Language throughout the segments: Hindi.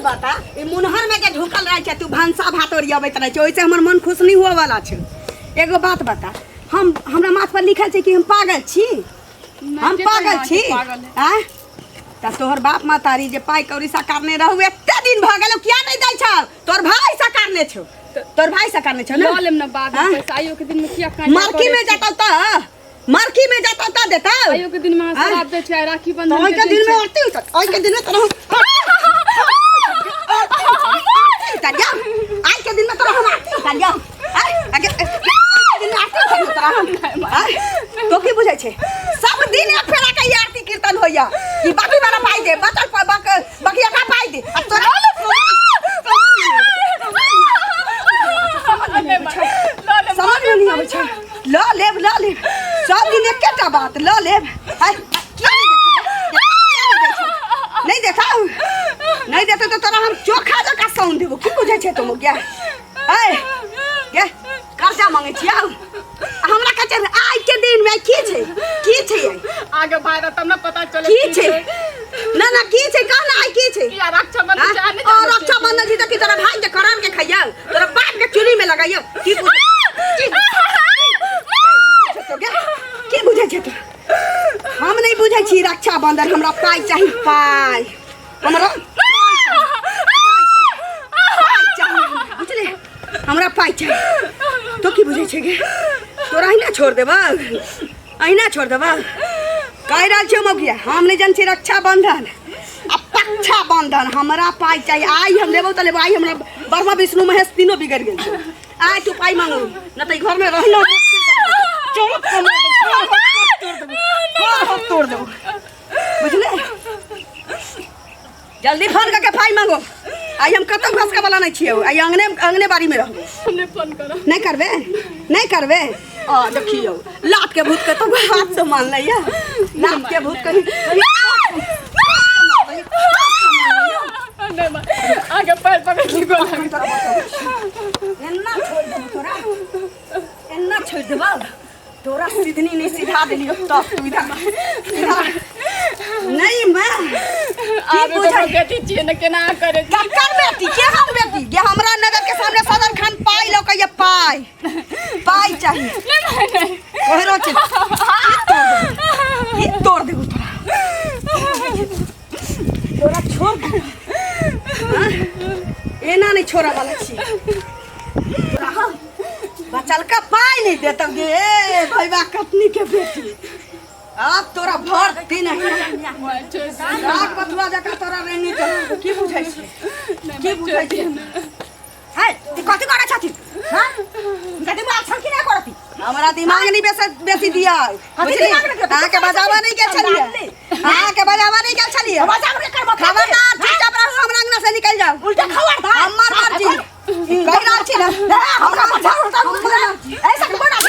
बता ई मुनहर में के ढुकल रह छै तू भंसा भात ओरियाबैत रह छै ओइसे हमर मन खुश नहीं हुआ वाला छै। एगो बात बता हमरा माथ पर लिखल छै कि हम पागल छी। हम पागल छी हैं त तोहर बाप मातारी जे पाई कौड़ी सकारने रहू एते दिन भ गेल किया नहीं दै छौ। तोर भाई सकारने छौ तोर भाई सकारने छौ ना लेम ना बाद में पैसा आइयो के दिन में किया काई मार्की में जाता त मार्की में जाता त देता आइयो के दिन में शराब दे छै राखी बंधन ओइ के दिन में आती ओइ के दिन में तोरा तरिया आई के दिन में तोरा हम आती तरिया आगे दिन में आती तोरा हम तो की बुझै छै सब दिन एक फेरा के आरती कीर्तन होइया कि बाकी वाला पाई दे बचल बकिया का पाई दे अब तोरा समझ में नहीं आबै छै ल ले सब दिन एकेटा बात ल ले नहीं देखा नहीं देते तो तोरा हम चोखा जका सौन देबो की बुझै छै तुम क्या के कर्जा मांगे छियै हमरा कह छै आज के दिन में की छै आगे भाई तब ना पता चले की छै ना की छै कहना आई की छै या रक्षाबंधन से आने और रक्षाबंधन जी तक तोरा भाई के करान के खइया तोरा बाप के चुरी में लगाइयो की बुझै छै तू हम नहीं बुझै छी रक्षाबंधन हमरा पाई चाही पाई हमरा बुझले हमरा पाई चाही तो की बुझै छै गे तोरा अहिना छोड़ देबा कह रहल छियौ मौगिया हम नहीं जान छी रक्षाबंधन आ पक्षाबंधन हमरा पाई चाही आई हम लेबो त लेबो आई हमरा ब्रह्मा विष्णु महेश तीनों बिगड़ गेल छै आई तू पाई मांगो न त घर में रहलो तोड़ दो बुझले जल्दी फोन करके पाई मांगो आई हम कतौ घसका वाला नहीं छियै आई अंगने बाड़ी में रहबो हमने फोन करो नहीं करबे देखियो लात के भूत के तो हाथ से मान लिया लात के भूत कहीं आगे पैर पकड़ के एन्ना छोड़ देबा तोरा सीधनी नहीं सीधा देलियो तो सुविधा नहीं मैं आगे तो बेटी छिए न केना करे कक्कर बेटी के हम बेटी के हमरा नगर के सामने सदर खान पाई लो के पाई चाहिए नहीं कहरो छै ई तोड़ देबो तोरा छोड़ दे एना नहीं छोड़ा वाला छी बचल का पाई नहीं देता गे भैया कतनी के बेटी अब तोरा भर दिन रात बतवा जका तोरा रेनी तो की बुझै छै है ती कथि करे छथि हां कथि बात छन कि नहीं करती हमरा दिमाग नहीं बेसी दिया बुझली हां के बजावा नहीं के छलिए हां के बजावा नहीं के छलिए बजावा नहीं करबो खबरदार चुपचाप रहू हमरा अंगना से निकल जाओ उल्टा खबरदार हमर मर्जी कह रहल छी ना हमरा बजाओ ऐसा बना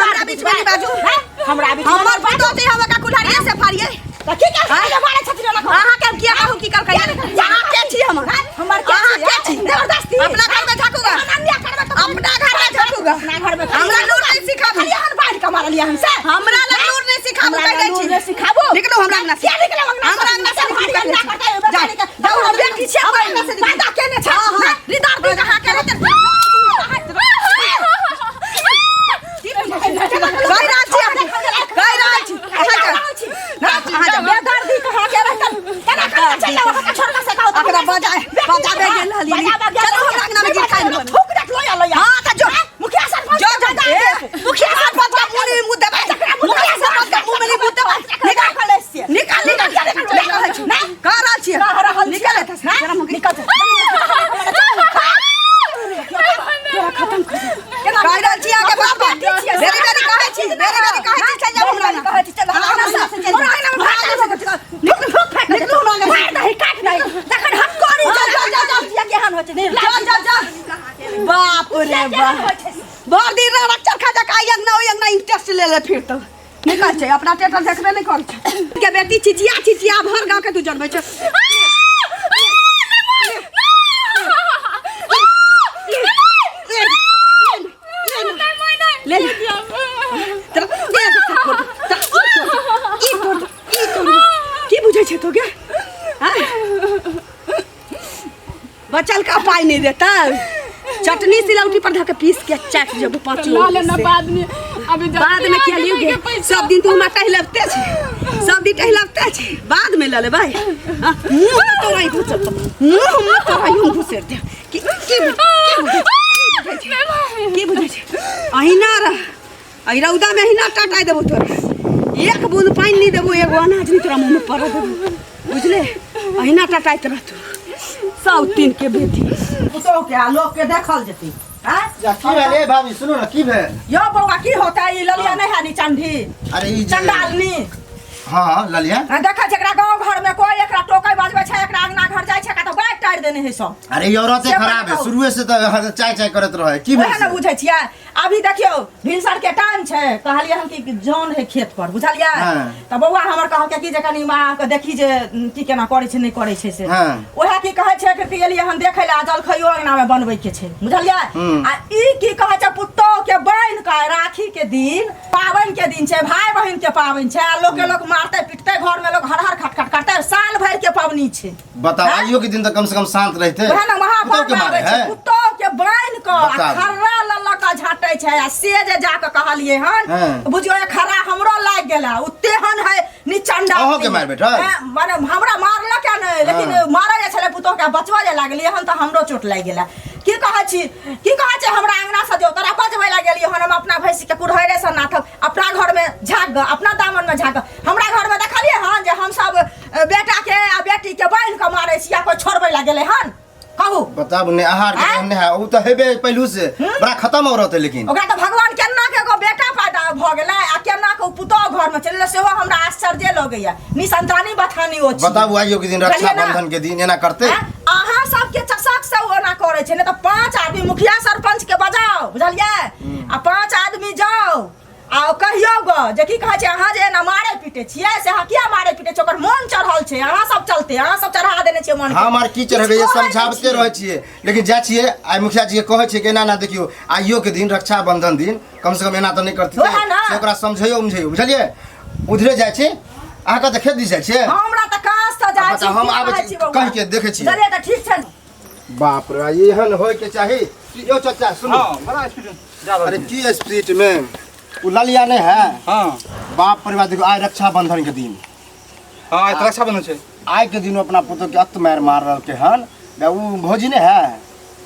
हमरा बीच में बाजू हमरा बीच हमर पतोती हम का कुल्हाड़िया से फाड़िए त की कर है मारे छथि ना अहां के किया कहू की कर कहिए जहां के छी हमर के छी जबरदस्ती अपना घर में झाकूगा अपना घर में झाकूगा हमरा लूर नहीं सिखाबू हम बाहर का मार लिया हमसे हमरा लूर नहीं सिखाबू कह दै छी सिखाबो निकलो हमरा अंगना से निकलो हमरा अंगना से निकल जाओ हम बेटी छी हमरा अंगना से बात केने छ रिदार दी कहां के रहते बाप रे बाप बहुत दिन रक्षा खा का यंगना इंटरेस्ट ले ले फिर तो निकल छै अपना टेटर देखबे नहीं कर छै के बेटी चिचिया भर गांव के तू जनबै छै ले बचल का पाई नहीं देता चटनी सिलौटी पर धके पीस के चाट जब पाँच ला लेना बाद में अभी बाद में क्या लियोगे सब दिन तू हमरा टहलते छी सब दिन टहलते छी बाद में ले ले भाई मुंह में तो आई घुस मुंह में तो आई घुसेर दे की बुझै छै अहिना रह आई रौदा में अहिना टटाई देबो तोरा एक बूंद पानी नहीं देबो एगो अनाज नहीं तोरा मुंह में पड़ देबो बुझले अहिना टटाइत रहतौ सब तीन के बेटी पुतो के लोग के देखल जती हां या की भेले भाभी सुनो ना की भेल यो बौआ की होता है ललिया नहीं है नी चंडी अरे ई चंडालनी हां ललिया देखा जकरा गांव घर में कोई एकरा टोकै बजबै छै एकरा अंगना घर जाय छै का तो बाइक टाइर देने है सब अरे ई औरते खराब है शुरू से तो चाय चाय करत रहे की भेल ना बुझै छियै अभी देखियो भिनसर के टाइम छै कहलिए हम कि जौन है खेत पर बुझलिए त बौआ हमर कहल के कि जे कनी मां के देखी जे की केना करै छै नहीं करै छै से ओहा की कहै छै कि गेलिए हम देखै ला जल खइयो अंगना में बनबै के छै बुझलिए आ ई की कहै छै पुत्तो के बहन के राखी के दिन पावन के दिन छै भाई बहन के पावन छै लोग के लोग मारते पीटते घर में लोग हर हर खटखट करते साल भर के पावनी छै बताओ आइयो के दिन तो कम से कम शांत रहते वह ना महापर्व आबै छै पुत्तो के बहन के खर्रा लल्ला का झाटै छै आ से जे जाके कहलिए हन बुझियो खर्रा हमरो लाग गेला उतेहन है निचंडा ओहो के मार बेटा माने हमरा मारला क्या नहीं लेकिन मारै जे छले पुत्तो के बचवा जे लागलिए हन त हमरो चोट लाग गेला की कहै छी हमरा अंगना से जो तोरा बजबै ला गेलिए हन हम अपना भैंसी के कुढ़ैरे से नाथब अपना घर में झाग अपना दामन में झाग हमरा घर में देखलिए हन जे हम सब बेटा के आ बेटी के बहन के मारै छी या कोई छोड़बै ला गेले हन कहू बताब ने आहार के ने है उ तो हेबे पहलू से बड़ा खत्म हो रहते लेकिन ओकरा तो भगवान केना के एगो बेटा पैदा भ गेलै आ केना के पुतो घर में चलले सेहो हमरा आश्चर्य लगैया निसंतानी बथानी ओ छी बताबू आइयो के दिन रक्षा बंधन के दिन एना करते अहाँ सब के चसक से ओना करे छै ने तो 5 आदमी मुखिया सरपंच के बजाओ बुझलिए आ 5 आदमी जाओ आ कहियो गो जे की कहै छै अहाँ जे ना मारे पीटे छियै से अहाँ किया मारे पीटे छै ओकर मन चढ़ल छै अहाँ सब चलते अहाँ सब चढ़ा देने छियै मन हमार की चढ़बे ये समझाबते रह छियै लेकिन जा छियै आइ मुखिया जी के कहै छै कि ना देखियो आइयो के दिन रक्षा बंधन दिन कम से कम एना तो नहीं करती से ओकरा समझैयो उमझैयो बुझलिए उधरे जाइ छै अहाँ के देखे दी जाइ छै हमरा त कास त जाइ छै हम आबै छी कह के देखे छी चलिए त ठीक छै बाप रे एहन होय के चाही यो चाचा सुनो हां बड़ा स्पीड जा अरे की स्पीड में उ ललिया नहीं है हां बाप परिवार देखो आइ रक्षा बंधन के दिन हां आइ रक्षा बंधन छै आइ के दिन अपना पुतो के अत मार मार रहल के हन उ भौजी ने है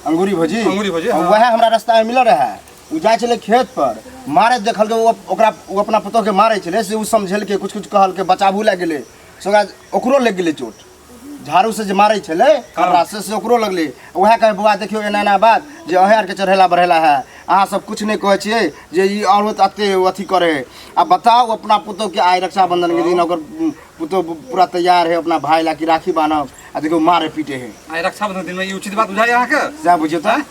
अंगूरी भौजी वह हमरा रास्ता में मिल रहा है उ जाय छले खेत पर मारे देखल के ओकरा उ अपना पुतो के मारे छले से उ समझल के कुछ कुछ कहल के बचाबू लाग गेले सोगा ओकरो लग गेले चोट झाड़ू से जे मारे छले हमरा से ओकरो लगले वह कहे बुआ देखियो एना एना बात जे अहार के चढ़ेला बढ़ेला है अहाँ सब कुछ नहीं कहे छिए जे ई औरत अते अथी करे आ बताओ अपना पुतो के आइ रक्षा बंधन के दिन ओकर पुतो पूरा तैयार है अपना भाई ला की राखी बांधब आ देखो मारे पीटे है आइ रक्षा बंधन दिन में ई उचित बात बुझाय अहाँ के जा बुझियो त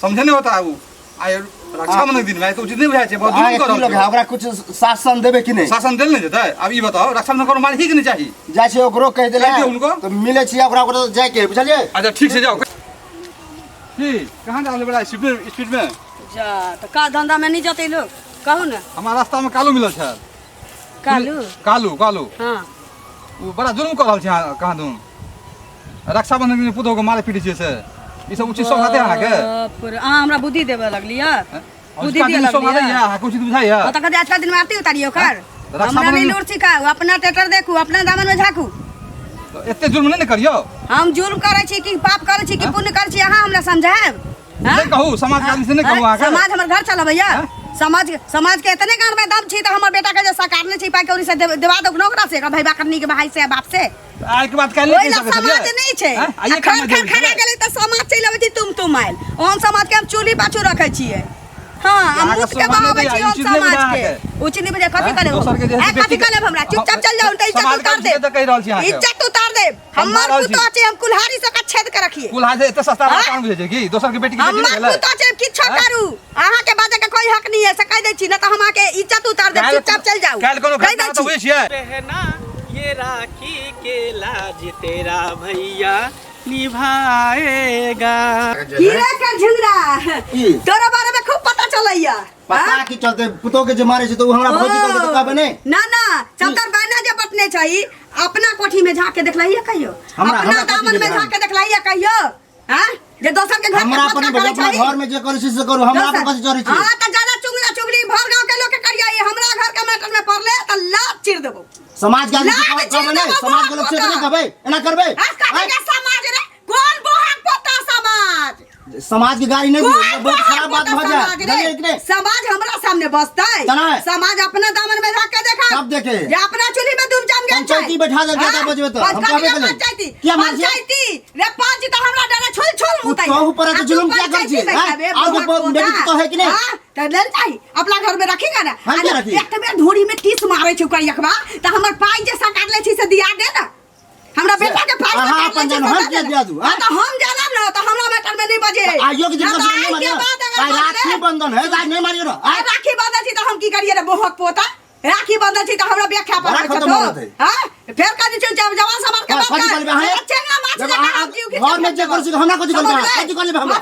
समझे नहीं होता उ आइ रक्षा बंधन दिन में तो उचित नहीं बुझाय छै बहुत दूर कर लोग है ओकरा कुछ शासन देबे कि नहीं शासन देल नहीं जेतै अब ई बताओ रक्षा बंधन करो मार ही कि नहीं चाहिए जाय छै ओकरो कह देले उनको तो मिले छी ओकरा ओकरा जाय के बुझलिए अच्छा ठीक से जाओ की कहां जाले बड़ा स्पीड में जा तो का धंधा में नहीं जते लोग कहू ना हमारा रास्ता में कालू मिलल छै कालू हां वो बड़ा जुल्म कर रहल छै कहां दून रक्षा बंधन दिन पुतो को मारे पीटे छै से ई सब उचित सोहाते अहाँ के अहाँ हमरा बुद्धि देबे लगलिया बुद्धि दिया लगलिया अहाँ कुछ बुझाइया त कदे आज का दिन में आरती उतारियो कर हमरा नहीं लूट सिखाओ अपना ट्रैक्टर देखू अपना दामन में झाकू एते जुल्म नहीं करियो हम जुल्म करे छी कि पाप करे छी कि पुण्य करे छी अहाँ हमरा समझाएब नहीं कहू समाज के आदमी से नहीं कहू अहाँ के समाज हमर घर चलबैया समाज के इतने गांव में दम छी त हमर बेटा के जे सरकार ने छी पाई कौरी से देवा दो नौकरा से भाई बाकरनी के भाई से बाप से आज के बात काल नहीं कह सकते समाज नहीं छै आइए काम में खड़ा गेले त समाज चल आबै छी तुम आइल ओन समाज के हम चूली पाछू रखे छिए हां हम मुत के बहावे छी ओन समाज के उचित नहीं बजे कथि करे कथि करे हमरा चुपचाप चल जाओ त इज्जत उतार दे तो कह रहल छी अहाँ इज्जत उतार दे हमर पुतो छै हम कुल्हाड़ी से छेद के रखिए कुल्हाड़ी से एते सस्ता काम बुझे छै की दोसर के बेटी के बेटी हमर पुतो छै किछो करू अहाँ के बाजे के कोई हक नहीं है से कह दे छी न त हम के इज्जत उतार दे चुपचाप चल जाओ काल कोनो घटना तो हुई छिए रहना ये राखी के लाज तेरा भैया निभाएगा हीरा का झुंगरा तोरा बारे में खूब पता चलैया पता की चलते पुतो के जे मारे छै तो हमरा भौजी कहलके तो कहबे नहीं ना चतर बायना जे बटने छै अपना कोठी में झाके देखलाइए कहियो, अपना दामन में झाके देखलाइए कहियो। हां जे दोसर के घर हमरा अपन अपना घर में जे करू से करू, हमरा पर कथि चोरी छी। हां त ज्यादा चुगला चुगली भर गांव के लोग के करिया, हमरा घर के मैटर में पड़ले त लात चिर देबो। समाज के आदमी कहबे नहीं, समाज के लोग से नहीं कहबे, एना करबे। का समाज रे कौन बोहक पोता समाज, समाज की गाड़ी नहीं बहुत खराब बात हो जाए। समाज हमरा सामने बसतै, समाज अपना दामन में रख के देखा, सब देखे जे अपना चुली में दूर जम गया पंचायती बैठा दे ज्यादा बजबे तो हम कहबे करें क्या पंचायती रे पांच त हमरा डरे छोल छोल मुताई तो ऊपर के जुलुम क्या कर छी। आगे बेटी तो है कि नहीं, हां त लेल जाई अपना घर में रखेगा ना। एक बेर धोरी में टीस मारे छ कर एकबा त हमर पाई जे काट ले छी से दिया दे ना, हमरा बेटा के पाई हां अपन जन हम के दिया दू। त हम जानब ना त हमरा मैटर में नहीं बजे। आयोग के जिम्मा नहीं मारियो, राखी बंधन है, आज नहीं मारियो ना। राखी बंधन छी त हम की करिए रे बोहक पोता, राखी बंधन छी त हमरा व्याख्या पर छ तो। हां फेर कदी छ जवान समाज के बात कर चेंगा माछ ले घर में जे कर छी हमरा कथि करबे, कथि करबे हमरा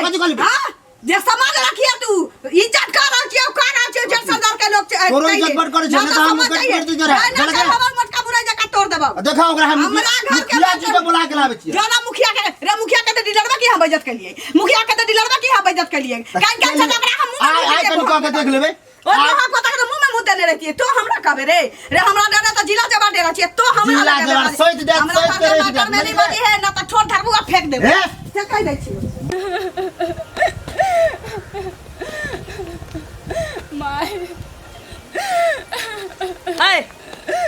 कथि करबे। हां जे समाज रखिए तू इज्जत कर रह छी, का रह छी जे सरदार के लोग तोरो इज्जत बड़ करे छ ना, हम कर दी करे हमर मटका बुराई जका तोड़ देबो। देखा ओकरा हम मुखिया जी के बुला के लाबे छी। जाना मुखिया के रे, मुखिया के त डीलरबा की हम इज्जत के लिए, मुखिया के त डीलरबा की हम इज्जत के लिए काई काई से ओकरा हम आई कनु का के देख लेबे। ओ लोहा को तक मुंह में मुंह देने रहती है तो हमरा कहबे रे हमरा डरा त जिला जबा डेरा छी तो हमरा जिला जबा सोच दे सोच करे नहीं बनी है ना त ठोर धरबुआ फेंक देबे से कह दै छी। माय ए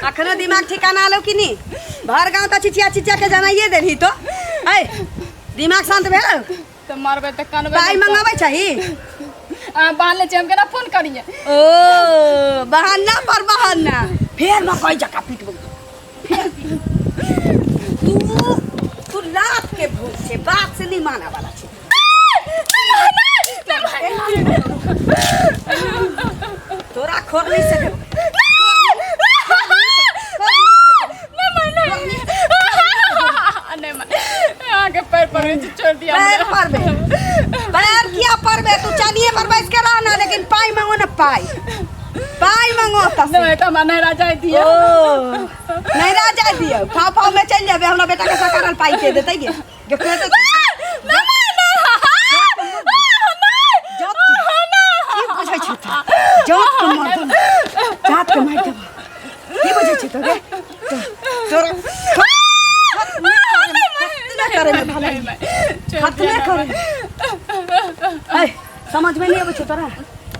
अखना दिमाग ठिकाना आलो कि नहीं, भर गांव त चिचिया चिचिया के जनाइए देही तो। ए दिमाग शांत भेल तो मारबे त कानबे पाई मंगाबै छही बहाने से हम केना फोन करिए। ओ बहाना पर बहाना फेर मैं कोई जगह पीटबो फेर तू रात के भूख से बात से नहीं माना वाला छे। तोरा खोर नहीं से देबो आगे पैर पर छोड़ दिया, पैर पर बे पैर किया पर बे तू चालिए पर बैठ के रहना, लेकिन पाई मांगो ना पाई मांगो त नहीं तो मैं नहीं राजा दिया। ओ नहीं राजा दियो फाव फाव में चल जाबे, हमरा बेटा के सरकार पाई के देतै गे जो फेर तो जात के मार देबो की बुझै छी तो गे तोरा करे में भले खतने करे। ए समझ में नहीं आबै छ तोरा,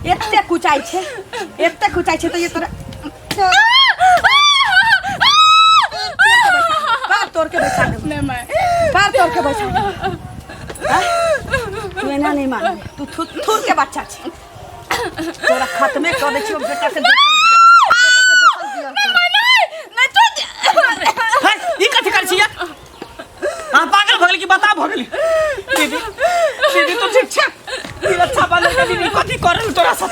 एते कुचाई छे तो ये तोरा पार तोड़ के बैठा दे नहीं मैं पार तोड़ के बैठा दे। तू एना नहीं मान, तू थुर के बच्चा छे तोरा खत्मे कर दे छी बेटा के ई कथि कर छी हां पागल भगली की बता भगली। दीदी दीदी तो ठीक छ ई अच्छा बाल के दीदी कथि करल तोरा साथ।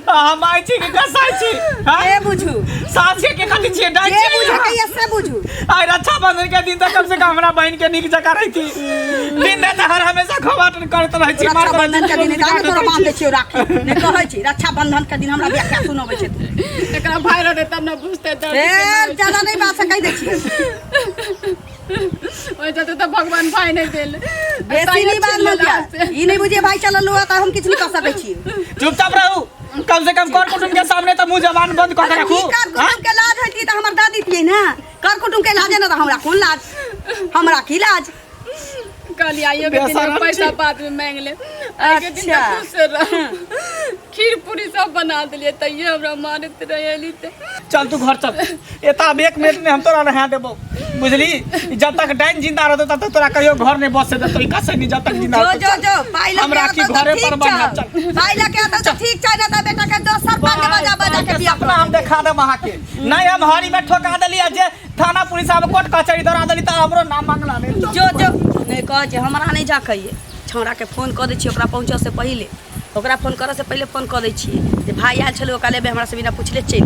हम आई छी के कसाई छी हां ए बुझू साथे के कथि छी डाई ए छी बुझू के ऐसे बुझू आई रक्षा बंधन के दिन तक कम से कम हमरा बहन के निक जका रही थी, दिन रात हर हमेशा खवाटन करत रही छी। रक्षा बंधन के दिन त तोरा बांध दे छियो राखी ने कहै छी रक्षा बंधन के दिन हमरा व्याख्या सुनबै छै एकरा भाई रे तब ना बुझते दर्द ए ज्यादा नहीं बात से कह दे छी ओए तो भगवान भाई नहीं देल बेसी नहीं बात न दिया ई नहीं बुझे भाई चलल हुआ त हम किछ नहीं कर सकै छी। चुपचाप रहू, कम से कम कर कुटुंब के सामने तो मुंह जबान बंद कर के रखू। कर कुटुंब के लाज हटी त हमर दादी थिए ना, कर कुटुंब के लाज ना त हमरा कोन लाज, हमरा की लाज। कल आइयो के दिन पैसा बाद में मांग ले, आगे दिन खुश रह खीर पूरी सब बना दिलिए तइयो हमरा मारत रहली त चल तू घर चल, एता अब 1 मिनट में हम तोरा नहा देबो बुझली। जब तक डाइन जिंदा रहतो तब तक तोरा कहियो घर नहीं बसे देतो, ई कैसे नहीं जब तक जिंदा रहतो। जो पाइला हमरा की घरे पर बना चल पाइला के त ठीक छै ना त बेटा के दोसर पांच बजा बजा के बियाह अपना हम देखा दे वहां के नहीं हम हरी में ठोका देली जे थाना पुलिस अब कोर्ट कचहरी दौड़ा देली त हमरो नाम मांगला नहीं। जो नहीं कह जे हमरा नहीं जा कहिए छौड़ा के फोन क दै छी, ओकरा पहुंचे से पहले ओकरा फोन करे से पहले फोन क दै छी जे भाई आयल छलो ओकरा लेबे हमरा से बिना पूछले चल